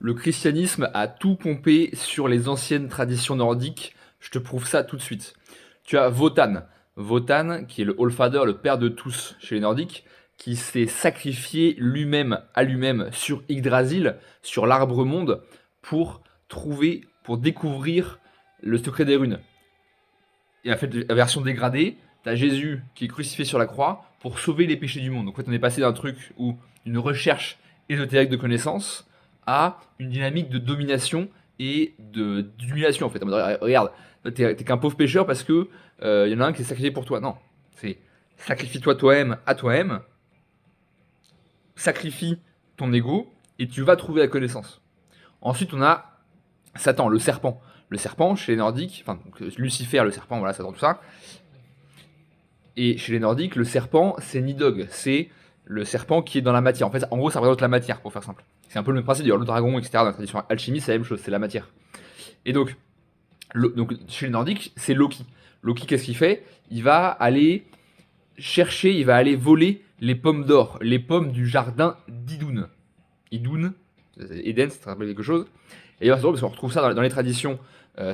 Le christianisme a tout pompé sur les anciennes traditions nordiques. Je te prouve ça tout de suite. Tu as Wotan. Wotan, qui est le Allfather, le père de tous chez les Nordiques, qui s'est sacrifié lui-même à lui-même sur Yggdrasil, sur l'arbre monde, pour pour découvrir le secret des runes. Et en fait, la version dégradée, t'as Jésus qui est crucifié sur la croix pour sauver les péchés du monde. Donc en fait, on est passé d'un truc où une recherche ésotérique de connaissances à une dynamique de domination et d'humiliation en fait. En mode, regarde, t'es qu'un pauvre pécheur parce que y en a un qui est sacrifié pour toi. Non, c'est sacrifie-toi toi-même à toi-même, sacrifie ton ego et tu vas trouver la connaissance. Ensuite, on a Satan, le serpent. Le serpent, chez les Nordiques, enfin donc, Lucifer, le serpent, voilà, Satan, tout ça. Et chez les Nordiques, le serpent, c'est Nidhogg, c'est le serpent qui est dans la matière. En fait, en gros, ça représente la matière, pour faire simple. C'est un peu le même principe, d'ailleurs, le dragon, etc. Dans la tradition alchimie, c'est la même chose, c'est la matière. Et donc, chez les Nordiques, c'est Loki. Loki, qu'est-ce qu'il fait? Il va aller chercher, il va aller voler les pommes d'or, les pommes du jardin d'Idun. Idun, Eden, ça te rappelle quelque chose. Et c'est drôle parce qu'on retrouve ça dans les traditions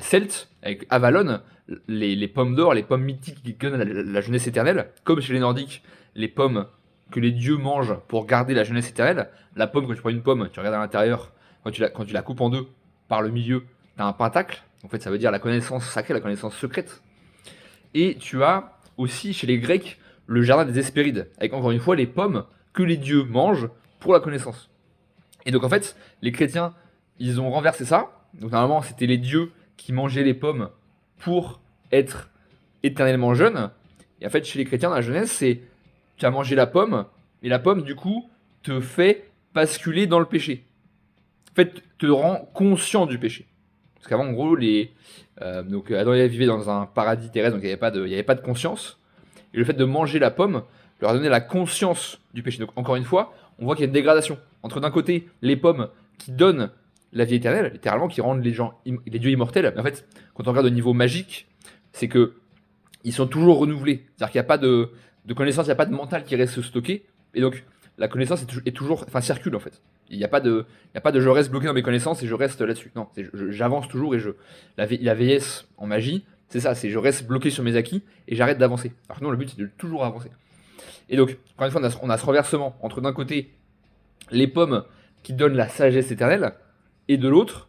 celtes, avec Avalon, les pommes d'or, les pommes mythiques qui donnent la jeunesse éternelle, comme chez les Nordiques, les pommes que les dieux mangent pour garder la jeunesse éternelle. La pomme, quand tu prends une pomme, tu regardes à l'intérieur, quand tu la coupes en deux, par le milieu, tu as un pentacle. En fait, ça veut dire la connaissance sacrée, la connaissance secrète. Et tu as aussi chez les Grecs le jardin des Hespérides, avec encore une fois les pommes que les dieux mangent pour la connaissance. Et donc en fait, les chrétiens, ils ont renversé ça. Donc normalement, c'était les dieux qui mangeaient les pommes pour être éternellement jeunes. Et en fait, chez les chrétiens, dans la jeunesse, c'est tu as mangé la pomme, et la pomme, du coup, te fait basculer dans le péché. En fait, te rend conscient du péché. Parce qu'avant, en gros, donc Adam et Ève vivaient dans un paradis terrestre, donc il n'y avait pas de conscience. Et le fait de manger la pomme leur a donné la conscience du péché. Donc encore une fois, on voit qu'il y a une dégradation entre d'un côté les pommes qui donnent la vie éternelle, littéralement qui rendent les dieux immortels. Mais en fait, quand on regarde au niveau magique, c'est que ils sont toujours renouvelés. C'est-à-dire qu'il n'y a pas de connaissance, il n'y a pas de mental qui reste stocké. Et donc la connaissance est toujours, enfin circule en fait. Il n'y a pas de je reste bloqué dans mes connaissances et je reste là-dessus. Non, j'avance toujours et la vieillesse en magie, c'est ça, c'est je reste bloqué sur mes acquis et j'arrête d'avancer. Alors que non, le but c'est de toujours avancer. Et donc, encore une fois, on a ce renversement entre d'un côté les pommes qui donnent la sagesse éternelle et de l'autre,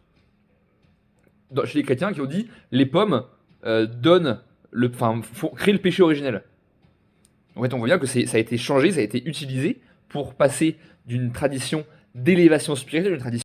chez les chrétiens qui ont dit les pommes donnent créent le péché originel. En fait, on voit bien que ça a été changé, ça a été utilisé pour passer d'une tradition d'élévation spirituelle, une tradition